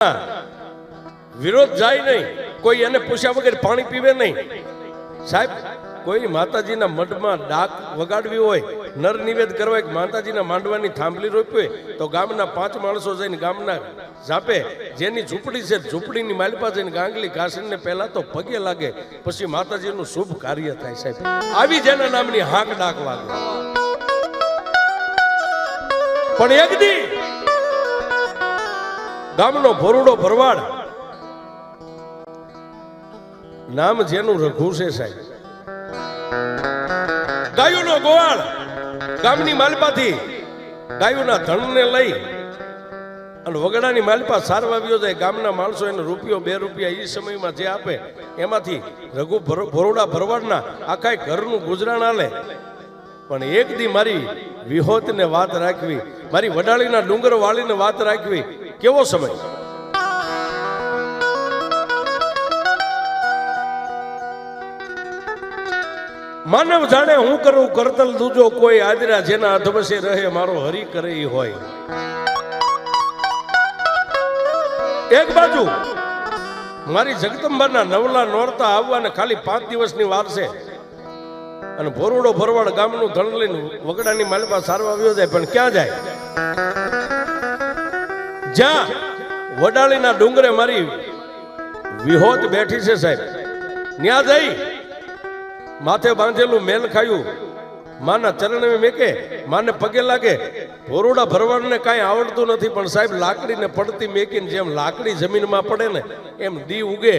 વિરોધ જાય નહીં, કોઈ એને પૂછ્યા વગર પાણી પીવે નહીં. સાહેબ, કોઈ માતાજીના મઢમાં ડાક વગાડવી હોય, નર નિવેદ કરવા હોય, માતાજીના માંડવાની થાંભલી રોપવી હોય તો ગામના 5 માણસો જઈને ગામના ઝાપે જેની ઝૂંપડી છે ઝૂંપડીની માલપા જઈને ગાંગલી ઘાસીને પહેલા તો પગે લાગે, પછી માતાજીનું શુભ કાર્ય થાય. સાહેબ, આવી જેના નામની હાક ડાક વાગે. પણ એક દી ગામનો ભોરુડો ભરવાડ, નામ જેનું રઘુ છે સાહેબ, ગાયોનો ગોવાળ ગામની માલપાથી ગાયોના ધણને લઈ અને વગડાની માલપા સારવા આવ્યો જાય. ગામના માણસો એને રૂપિયો 2 રૂપિયા એ સમયમાં જે આપે એમાંથી રઘુ ભોરુડા ભરવાડના આખા ઘરનું ગુજરાન આલે. પણ એક દી મારી વિહોતને વાત રાખવી, મારી વડાળીના ડુંગર વાળીને વાત રાખવી. કેવો સમય! માનવ જાણે હું કરું કરતલ દૂજો કોઈ, આદરા જેના અધવસે રહે મારો હરી કરે ઈ હોય. એક બાજુ મારી જગદંબાના નવલા નોરતા આવવાને ખાલી 5 દિવસની વાર છે અને ભોરુડો ભરવાડ ગામનું ધણ લઈને વગડાની માલપા સારવા આવ્યો જાય. પણ ક્યાં જાય? જ્યાં વડાળીના ડુંગરે મારી વિહોત બેઠી છે સાહેબ, ત્યાં જઈ માથે બાંધેલું મેલ ખાયું, માના ચરણે મેકે, માને પગે લાગે. ભોરુડા ભરવાડને કાંઈ આવડતું નથી, પણ સાહેબ લાકડીને પડતી મેકીને જેમ લાકડી જમીનમાં પડે ને એમ દી ઉગે.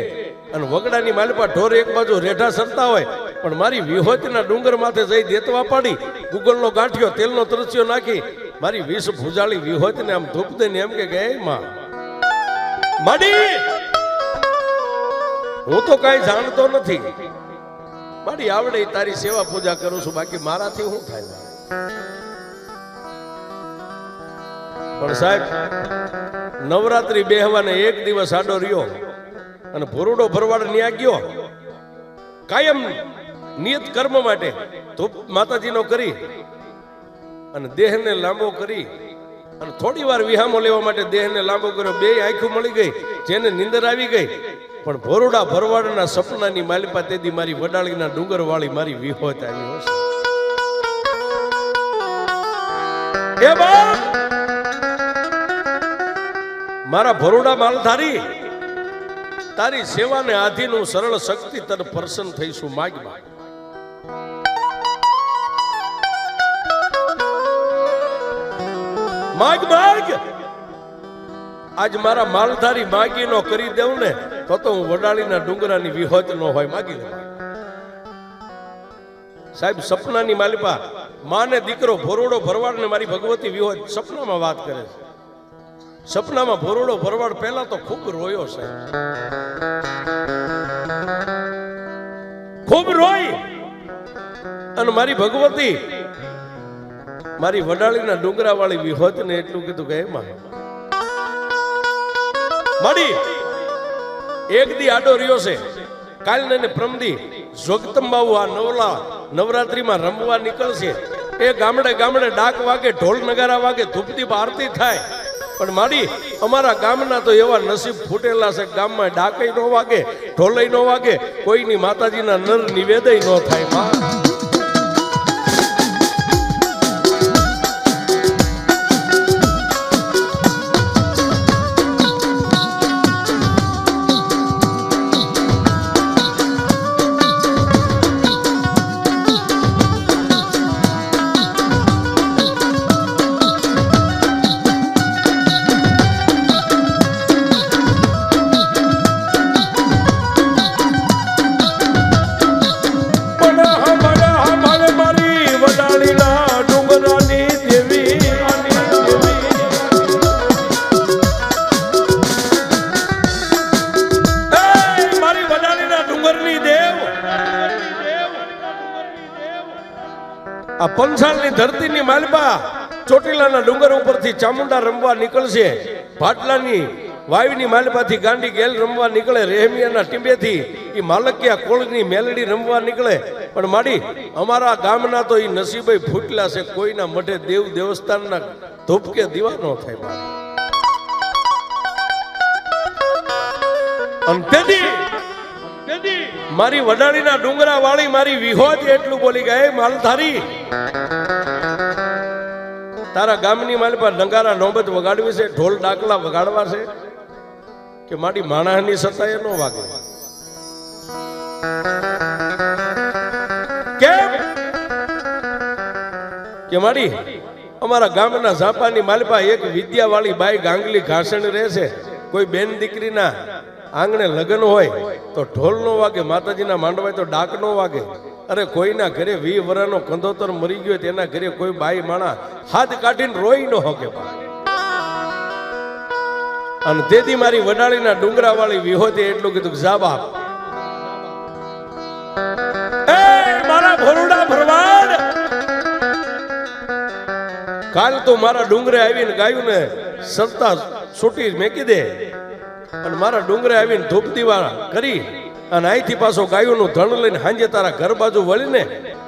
અને વગડાની માલપા ઢોર એક બાજુ રેઢા સરતા હોય, પણ મારી વિહોતના ડુંગર માથે જઈ દેતવા પાડી, ગુગળનો ગાંઠિયો તેલનો તરસ્યો નાખી મારી 20 ભુજાળી વિહોતને આમ ધૂપ દઈને એમ કે માં માડી, હું તો કાંઈ જાણતો નથી, મારી આવડે તારી સેવા પૂજા કરું છું, બાકી મારાથી શું થાય? પણ સાહેબ, નવરાત્રી બેહવાને એક દિવસ આડો રહ્યો અને ભોરુડો ભરવાડ ન્યા ગયો. કાયમ નિયત કર્મ માટે ધૂપ માતાજીનો કરી અને દેહને લાંબો કરી અને થોડી વાર વિહામો લેવા માટે દેહને લાંબો કર્યો. 2 આંખું મળી ગઈ, જેને નીંદર આવી ગઈ. પણ ભોરુડા ભરવાડના સપનાની માલપા તેદી મારી વડાળીના ડુંગર વાળી મારી વિહોત આવી હશે. એ બાપ, મારા ભોરુડા માલધારી, તારી સેવાને આધીન હું સરળ શક્તિ તને પ્રસન્ન થઈશું. માગ માગ. માગ માગ. આજ મારા માલધારી માગી નો કરી દેવું ને તો હું વડાળીના ડુંગરાની વિહોત નો હોય. માગી લે સાહેબ. સપનાની માલિપા માને દીકરો ભોરુડો ભરવાડ ને મારી ભગવતી વિહોત સપનામાં વાત કરે છે. સપનામાં ભોરુડો ભરવાડ પહેલા તો ખૂબ રોયો સાહેબ, ખૂબ રોઈ. અને મારી ભગવતી મારી વડાળીના ડુંગરા વાળી વિહોત ને એટલું કીધું કે એમાં માડી એક દી આડો રહ્યો છે. કાલ ને પ્રમદી જોગતંબાઉ આ નવરાત્રીમાં રમવા નીકળશે. એ ગામડે ગામડે ડાક વાગે, ઢોલ નગારા વાગે, ધૂપદીપ આરતી થાય. પણ માડી, અમારા ગામના તો એવા નસીબ ફૂટેલા છે, ગામમાં ડાકઈ નો વાગે, ઢોલઈ નો વાગે, કોઈની માતાજીના નર નિવેદય નો થાય. માં આ પંચાલની ધરતીની માલપા ચોટીલાના ડુંગર ઉપરથી ચામુંડા રમવા નીકળશે. ભાટલાની વાવીની માલપાથી ગાંડી ગેલ રમવા નીકળે. રહેમિયાના ટીંબેથી એ માલકિયા કોળની મેલડી રમવા નીકળે. પણ માડી, અમારા ગામના તો એ નસીબે ફૂટલા છે, કોઈના મઢે દેવ દેવસ્થાનના ધૂપ કે દીવા ન થાય. અને તેથી મારી વડાળીના ડુંગરા વાળી મારી વિહોત એટલું બોલી ગઈ, માલધારી તારા ગામની માલ પર નગારા નોબત વગાડવી છે, ઢોલ ડાકલા વગાડવા છે કે મારી માણસની સત્તાએ ન વાગે? કેમ કે મારી અમારા ગામના ઝાપાની માલપા એક વિદ્યાવાળી બાઈ ગાંગલી ઘાસણ રહે છે. કોઈ બેન દીકરીના આંગણે લગ્ન હોય તો ઢોલ નો વાગે, માતાજીના માંડવાય તો ડાક નો વાગે. અરે કોઈના ઘરે 20 વર્ષનો કંદોતર મરી ગયો તેના ઘરે કોઈ બાઈ માણા હાથ કાઢીને રોઈ ન હોકે. અને તેથી મારી વડાળીના ડુંગરા વાળી વિહોતે એટલું કીધું, જા બાપ મારા ભરોડા ભરવાડ, કાલ તો મારા ડુંગરે આવીને ગાયું ને સત્તા છૂટી મેકી દે અને મારા ડુંગરે આવીને ધૂપ દીવા કરી અને અહીંથી પાછો ગાયુંનું ધણ લઈને હાંજે તારા ઘર બાજુ વળીને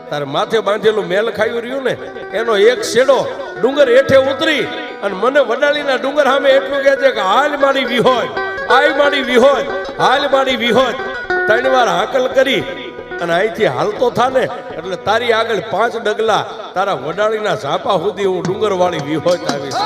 તારે માથે બાંધેલું મેલ ખાયું રહ્યું ને એનો એક શેડો ડુંગર હેઠે ઉતરી અને મને વડાળીના ડુંગર સામે એટલું કહે છે કે હાલ મારી વિહોત, આય મારી વિહોત, હાલ મારી વિહોત. 3 વાર હાકલ કરી અને અહીંથી હાલતો થા ને એટલે તારી આગળ 5 ડગલા તારા વડાળીના ઝાપા સુધી હું ડુંગર વાળી વિહોત આવીશ.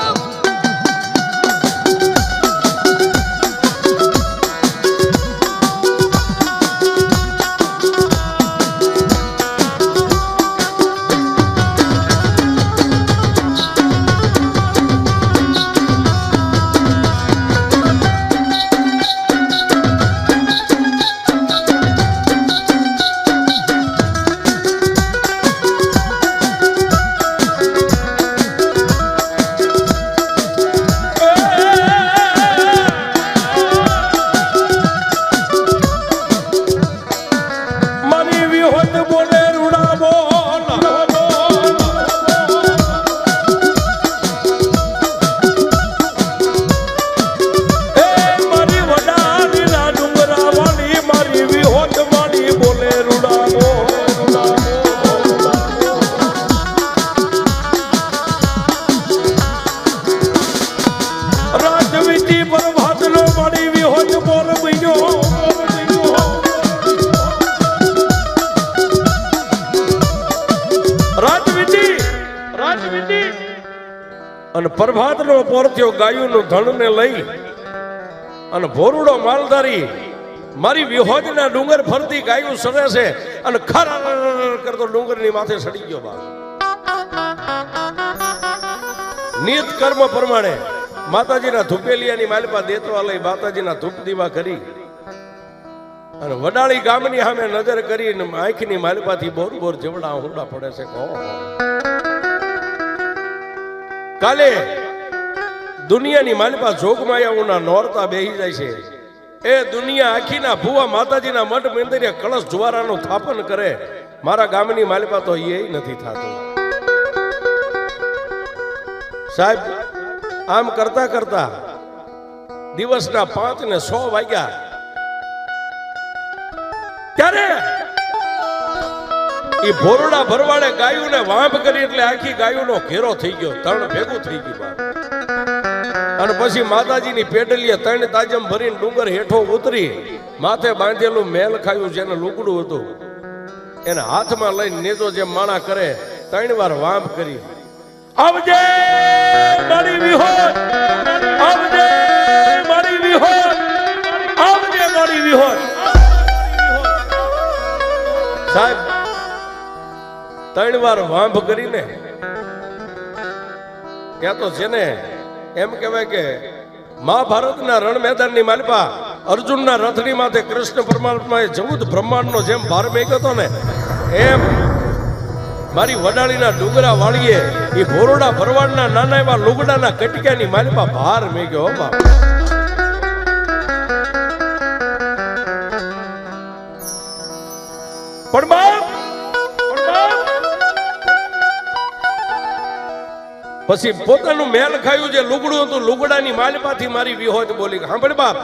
અને પ્રભાતનો પોરથ્યો ગાયુંનું ધણને લઈ અને ભોરુડો માલધારી મારી વિહોજના ડુંગર ફરતી ગાયું સરે છે અને ખર કરતો ડુંગરની માથે સડી ગયો. બાપ નિયત કર્મ પ્રમાણે માતાજીના ધૂપેલિયાની માલપા દેતવા લઈ માતાજીના ધૂપ દીવા કરી અને વડાળી ગામની સામે નજર કરીને આંખની માલપાથી બોર બોર જેવડા હુંડા પડે છે. કાલે દુનિયાની માલપા જોગમાયાઓના નોરતા બેહી જાય છે. એ દુનિયા આખીના ભુવા માતાજીના મઠ મંદિરે કળશ જ્વારાનું સ્થાપન કરે. મારા ગામની માલપા તો એ નથી થતું. સાહેબ આમ કરતા કરતા દિવસના 5 ને 100 વાગ્યા ત્યારે એ ભોરડા ભરવાડે ગાયું ને વાંભ કરી એટલે આખી ગાયુંનો ઘેરો થઈ ગયો, તણ ભેગું થઈ ગયું. અને પછી માતાજીની પેડલીએ 3 તાજમ ભરીને ડુંગર હેઠો ઉતરી માથે બાંધેલું મેલ ખાયું જેને લુગડું હતું એને હાથમાં લઈને નેજો જેમ માણા કરે 3 વાર વાંભ કરી, આવજે મારી વિહોત, આવજે મારી વિહોત, આવજે મારી વિહોત. સાહેબ 3 વાર વાંભ કરીને ત્યાં તો છે ને એમ કહેવાય કે મહાભારતના રણ મેદાનની માલપા અર્જુનના રથની માથે કૃષ્ણ પરમાત્માએ 14 બ્રહ્માંડનો જેમ ભાર મેક્યો હતો ને એમ મારી વડાળીના ડુંગરા વાળીએ એ ભોરડા ભરવાડના નાના એવા લુગડાના કટક્યાની માલપા ભાર મેક્યો. બાપ પણ બાપ પછી પોતાનું મેલ ખાયું જે લુગડું હતું લુગડાની માલપાથી મારી વિહોત બોલી, સાંભળ બાપ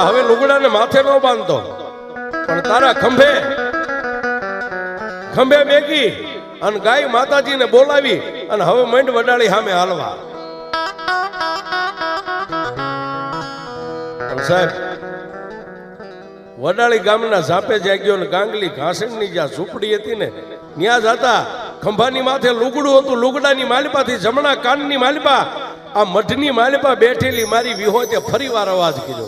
હવે લુગડાને માથે ન બાંધતો પણ તારા ખંભે ખંભે મેકી અને ગાય માતાજીને બોલાવી અને હવે મંડ વડાળી સામે હાલવા. સાહેબ વડાળી ગામના ઝાપે જાગ્યો ને ગાંગલી ઘાસણની જ્યાં ઝૂંપડી હતી ને ત્યાં જતા ખંભાની માથે લુગડું હતું, લુગડાની માલિપાથી જમણા કાનની માલિપા આ મઠની માલિપા બેઠેલી મારી વિહોતે ફરી વાર અવાજ કીધો,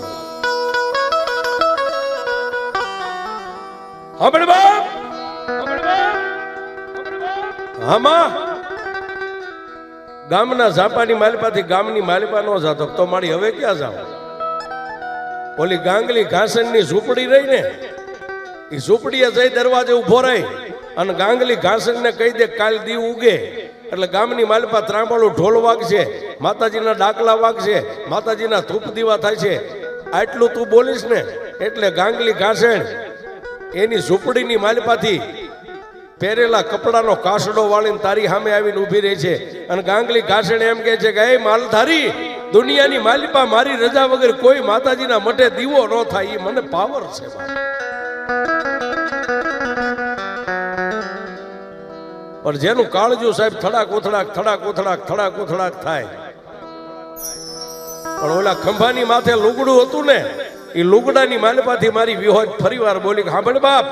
હમણ બાપ હામાં ગામના ઝાપાની માલિપાથી ગામની માલિપા નો જાતો તો મારી હવે ક્યાં જાવ? ઓલી ગાંગલી ઘાસણની ઝૂંપડી રહી ને એ ઝૂંપડીએ જઈ દરવાજે ઉભો રહી અને ગાંગલી ઘાસણને કહી દે કાલ દી ઉગે એટલે ગામની માલિપા ત્રાંબાળું ઢોલ વાગશે, માતાજીના ડાકલા વાગશે, માતાજીના ધૂપ દીવા થાય છે. આટલું તું બોલીશ ને એટલે ગાંગલી ઘાસણ એની ઝૂંપડીની માલિપાથી પહેરેલા કપડાનો કાસડો વાળીને તારી સામે આવીને ઊભી રહી છે અને ગાંગલી ઘાસણ એમ કહે છે કે એ માલધારી, દુનિયાની માલિપા મારી રજા વગર કોઈ માતાજીના મઠે દીવો ન થાય એ મને પાવર છે. પણ જેનું કાળજું સાહેબ થડાક ઉથડાક થડાક ઉથડાક થડાક ઉથડાક થાય. પણ ઓલા ખંભાની માથે લુગડું હતું ને એ લુગડાની માલિપાથી મારી વિહોજ ફરીવાર બોલી કે સાંભળ બાપ,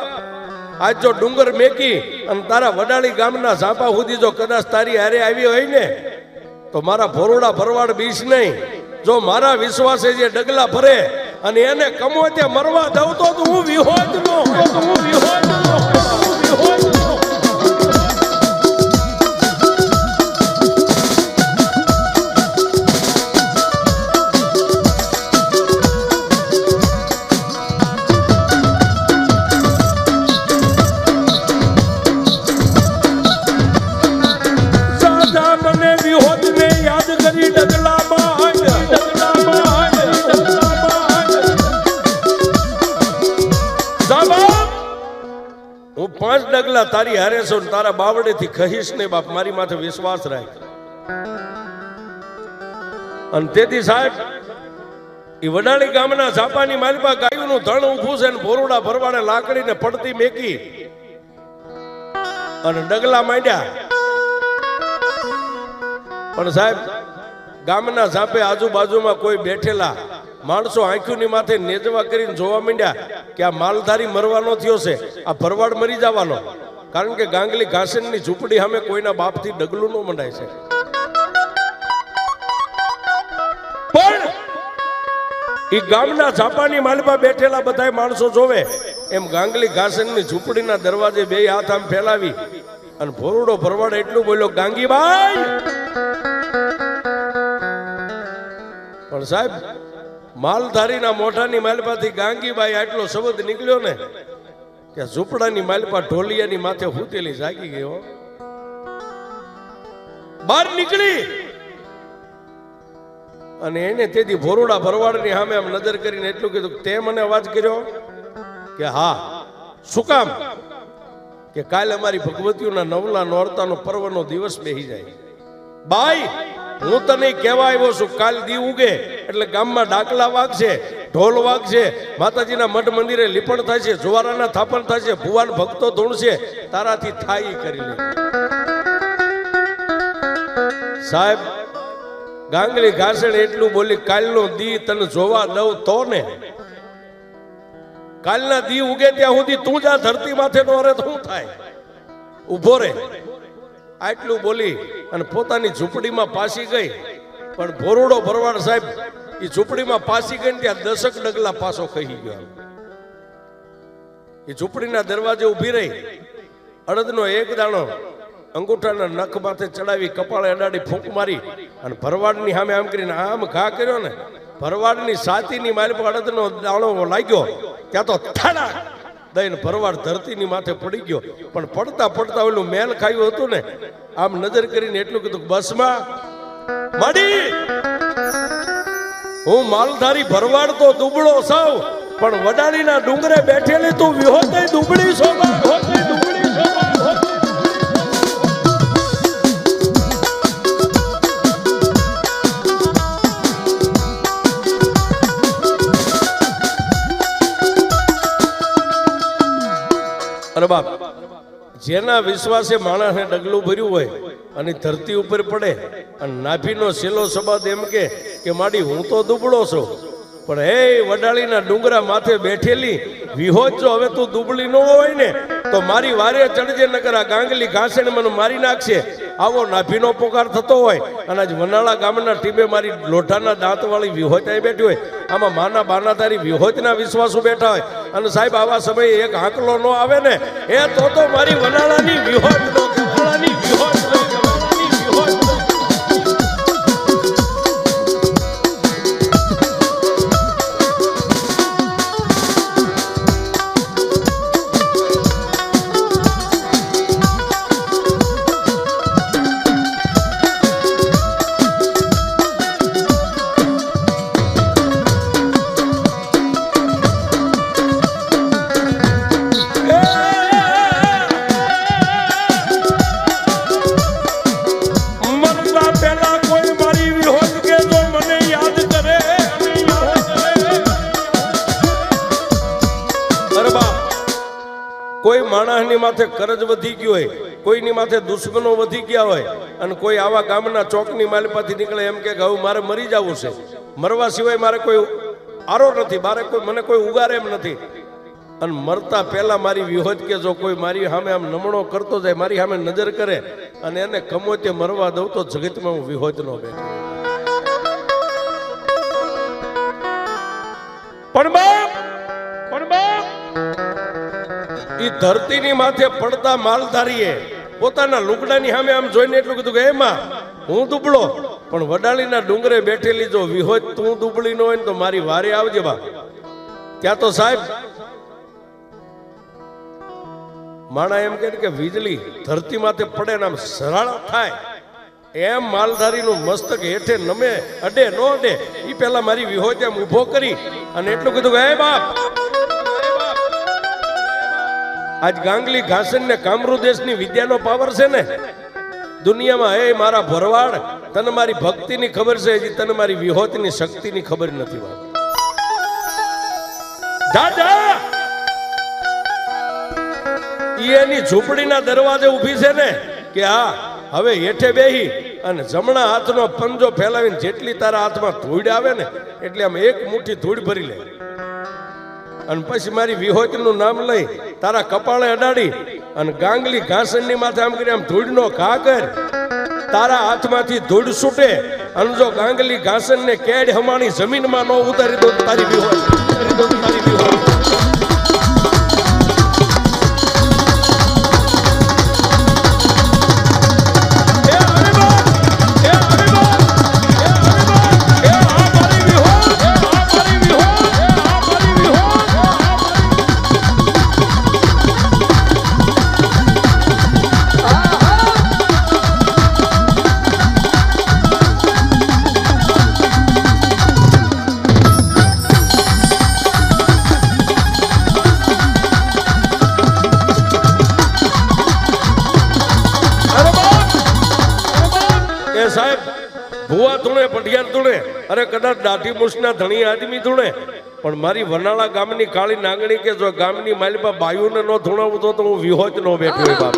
આજ જો ડુંગર મેકી અને તારા વડાળી ગામના ઝાપા સુધી જો કદાચ તારી હારે આવી હોય ને તો મારા ભોરડા ભરવાડ બીસ નહીં. જો મારા વિશ્વાસે જે ડગલા ભરે અને એને કમો તે મરવા દઉં તો હું વિહોજ નો ડગલા તારી હારે છો ને તારા બાવડેથી કહીશ ને બાપ, મારી માથે વિશ્વાસ રાખ. અને તેથી સાહેબ એ વડાળી ગામના ઝાપાની માલિપા ગાયુંનું ધણ ઊભું છે ને ભોરડા ભરવાડે લાકડીને પડતી મેકી અને ડગલા માંડ્યા. પણ સાહેબ ગામના ઝાપે આજુબાજુમાં કોઈ બેઠેલા માણસો આંખોની માથે નેજવા કરીને જોવા માંડ્યા કે આ માલધારી મરવાનો થયો છે, આ ભરવાડ મરી જવાનો. કારણ કે ગાંગલી ઘાસણની ઝૂંપડી સામે કોઈના બાપથી ડગલું ન મંડાય છે. પણ એ ગામના ઝાપાની માલિપા બેઠેલા બધા માણસો જોવે એમ ગાંગલી ઘાસણની ઝૂંપડીના દરવાજે બે હાથ આમ ફેલાવી અને ભોરડો ભરવાડ એટલું બોલ્યો, ગાંગીબાઈ. પણ સાહેબ માલધારીના મોઢાની માલિપાથી ગાંગીબાઈ આટલો શબ્દ નીકળ્યો ને કે ઝૂંપડાની માલિપા ઢોલિયાની માથે હૂતેલી જાગી ગયો, બહાર નીકળી અને એને તેથી ભોરડા ભરવાડની સામે આમ નજર કરીને એટલું કીધું, તે મને અવાજ કર્યો કે હા. શું કામ? કે કાલે અમારી ભગવતીઓના નવલા નોરતાનો પર્વનો દિવસ બેહી જાય. બાઈ હું તને કહેવા આવ્યો છું, કાલ દી ઉગે એટલે ગામમાં ડાકલા વાગશે, ઢોલ વાગશે, માતાજીના મઠ મંદિરે લીપણ થાય છે, જુવારાના થાપણ થાય છે, ભુવાન ભક્તો ધૂણશે, તારાથી થાય કરી લે. સાહેબ ગાંગલી ઘાસણ એટલું બોલી, કાલનો દી તને જોવા દઉં તો ને, કાલના દી ઉગે ત્યાં સુધી તું જા ધરતી માથે નો રહે તો શું થાય, ઉભો રે. આટલું બોલી અને પોતાની ઝૂંપડીમાં પાછી ગઈ. પણ ભોરડો ભરવાડ સાહેબ એ ઝૂંપડીમાં પાછી ગઈ ત્યાં 10 ડગલા પાછો કહી ગયો. એ ઝૂંપડીના દરવાજે ઊભી રહી, અડદનો એક દાણો અંગૂઠાના નખ માથે ચડાવી કપાળે અડાડી ફૂંક મારી અને ભરવાડની સામે આમ કરીને આમ ઘા કર્યો ને, ભરવાડની છાતીની મારી પર અડદનો દાણો લાગ્યો ત્યાં તો થાડા દઈને ભરવાડ ધરતીની માથે પડી ગયો. પણ પડતા પડતા ઓલું મેલ ખાયું હતું ને, આમ નજર કરીને એટલું કીધું, બસમાં માડી હું માલધારી ભરવાડ તો દુબળો સાવ, પણ વડાળીના ડુંગરે બેઠેલી તું વિહોતે દુબળી છો. અરે બાપ, જેના વિશ્વાસે માણસને ડગલું ભર્યું હોય અને ધરતી ઉપર પડે અને નાભીનો છેલ્લો શબ્દ એમ કે માડી હું તો દુબળો છું, પણ હે વડાળીના ડુંગરા માથે બેઠેલી વિહોત જો હવે તું દુબળી ન હોય ને તો મારી વારે ચડજે, નકર આ ગાંગલી ઘાસે ને મને મારી નાખશે. આવો નાભીનો પોકાર થતો હોય અને આજ વનાળા ગામના ટીમે મારી લોઢાના દાંતવાળી વિહોત અહીં બેઠી હોય, આમાં માના બાના તારી વિહોતના વિશ્વાસુ બેઠા હોય અને સાહેબ આવા સમયે એક હાંકલો ન આવે ને એ તો મારી વનાળાની વિહોત નો વનાળાની વિહોત નો વનાળાની વિહોત નો. કોઈ માણસની માથે કરજ વધી ગયો હોય, કોઈની માથે દુશ્મનો વધી ગયા હોય અને કોઈ આવા ગામના ચોકની માલપાથી નીકળે એમ કે હવે મારે મરી જવું છે, મરવા સિવાય મારે કોઈ આરો નથી, મને કોઈ ઉગારે એમ નથી, અને મરતા પહેલા મારી વિહોત કે જો કોઈ મારી સામે આમ નમણો કરતો જાય, મારી સામે નજર કરે અને એને કમોતે મરવા દઉં તો જગતમાં હું વિહોત નો બેઠો. પણ ઈ ધરતીની માથે પડતા માલધારીએ પોતાના લુગડાની સામે આમ જોઈને એટલું કીધું કે એમાં હું દુબળો, પણ વડાળીના ડુંગરે બેઠેલી જો વિહોત તું દુબળી ન હોય ને તો મારી વારે આવજે બા. ત્યાં તો સાહેબ માણા એમ કે વીજળી ધરતી માથે પડે ને આમ સરાળા થાય એમ માલધારીનું મસ્તક હેઠે નમે અડે ન અડે ઈ પેલા મારી વિહોત એમ ઊભો કરી અને એટલું કીધું કે હે બાપ, આજ ગાંગલી ઘાસન ને કામરૂ દેશની વિદ્યાનો પાવર છે ને દુનિયામાં. હે મારા ભરવાડ, તને મારી ભક્તિની ખબર છે, હજી તને મારી વિહોતની શક્તિની ખબર નથી. એની ઝૂંપડીના દરવાજે ઊભી છે ને કે હા હવે હેઠે બેહી અને જમણા હાથનો પંજો ફેલાવીને જેટલી તારા હાથમાં ધૂળ આવે ને એટલે આમ એક મુઠ્ઠી ધૂળ ભરી લે અને પછી મારી વિહોતનું નામ લઈ તારા કપાળે અડાડી અને ગાંગલી ઘાસણની માથે આમ કરી આમ ધૂળનો ઘા કર, તારા હાથમાંથી ધૂળ છૂટે અને જો ગાંગલી ઘાસણને કેડ હમાણી જમીનમાં ન ઉતારી દો તારી વિહોત, તારી વિહોત. સાહેબ ભુવા ધૂણે, પઢિયાર ધૂણે, અરે કદાચ દાઢી મૂછના ધણી આદમી ધૂણે, પણ મારી વનાળા ગામની કાળી નાગણી કે જો ગામની માલિપા બાયુને ન ધૂણાવું તો હું વિહોત નો બેઠો હોય બાપ.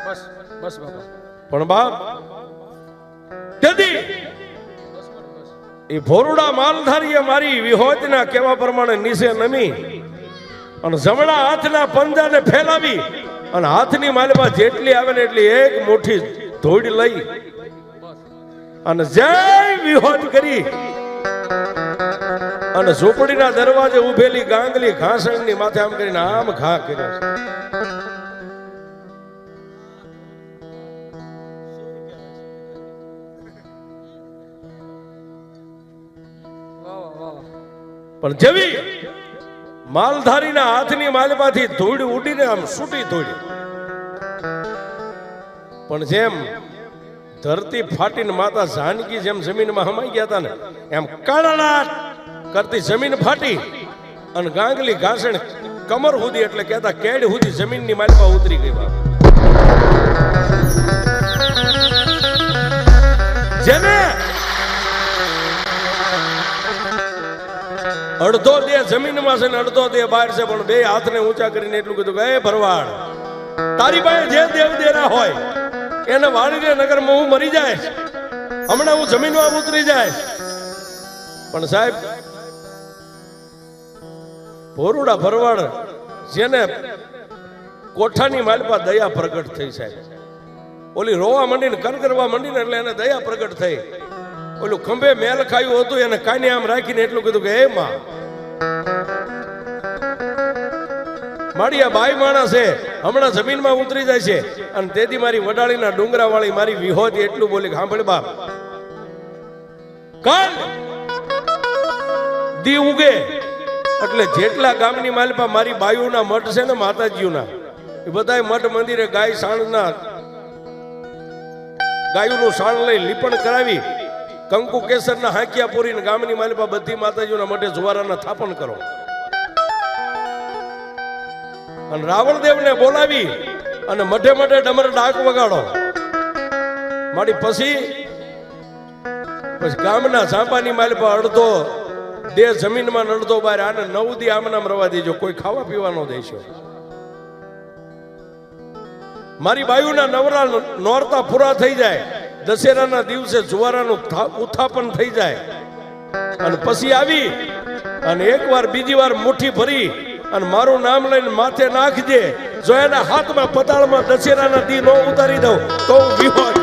બસ બસ બાપા પણ બાપ તેથી એ ભોરુડા માલધારીએ મારી વિહોતના કેવા પ્રમાણે નીચે નમી અને જમણા હાથના પંજાને ફેલાવી અને હાથની માલમાં જેટલી આવે ને એટલી એક મુઠ્ઠી ધૂળ લઈ અને જય વિહોત કરી અને ઝૂંપડીના દરવાજે ઉભેલી ગાંગલી ઘાસણની માથે આમ કરીને આમ ઘા કર્યો છે. પણ જેવી માલધારીના હાથની માલમાંથી ધૂળ ઉડીને આમ છૂટી ધૂળ પણ જેમ ધરતી ફાટીને માતા જાનકી જેમ જમીનમાં હમાઈ ગયા હતા ને એમ કડલાટ કરતી જમીન ફાટી અને ગાંગલી ઘાસણ કમર સુધી એટલે કહેતા કેડ સુધી જમીનની માલમાં ઉતરી ગઈ. જેને અડધો દે જમીનમાં છે ને અડધો દે બહાર છે પણ બે હાથને ઊંચા કરીને એટલું કીધું કે એ ભરવાડ તારી પાસે જે દેવ દેરા હોય એને વાળીને નગરમાં હું મરી જાય હમણાં હું જમીનમાં ઉતરી જાય. પણ સાહેબ ભોરુડા ભરવાડ જેને કોઠાની માલપા દયા પ્રગટ થઈ સાહેબ ઓલી રોવા માંડીને કરગરવા માંડીને એટલે એને દયા પ્રગટ થઈ. ઓલું ખંભે મેલ ખાયું હતું એને કાને આમ રાખીને એટલું કીધું કે હે માં મારી આ બાઈ માણસ છે હમણાં જમીનમાં ઉતરી જાય છે અને તેથી મારી વડાળીના ડુંગરા વાળી મારી વિહોત એટલું બોલી સાંભળ બાપ કાલ દી ઉગે એટલે જેટલા ગામની માલપા મારી બાયુના મઠ છે ને માતાજીઓના એ બધા મઠ મંદિરે ગાય સાણના ગાયુનું સાણ લઈ લીપણ કરાવી કંકુ કેસરના હાંકિયા પૂરીને ગામની માલપા બધી માતાજીઓના મઠે જુવારાના થાપણ કરો અને રાવણદેવને બોલાવી અને મઠે મઠે ડમર ડાક વગાડો. મારી પછી ગામના ઝાંપાની માલપા અડધો દે જમીનમાં અડધો બહાર આને 9 દી આમનામ રવા દેજો કોઈ ખાવા પીવાનો દેશો. મારી બાયુના નવરા નોરતા પૂરા થઈ જાય દશેરાના દિવસે જુવારાનું ઉત્થાપન થઈ જાય અને પછી આવી અને એકવાર બીજી વાર મુઠ્ઠી ભરી અને મારું નામ લઈને માથે નાખજે જો એના હાથમાં પતાળમાં દશેરાના દી નો ઉતારી દઉં તો હું વિહોત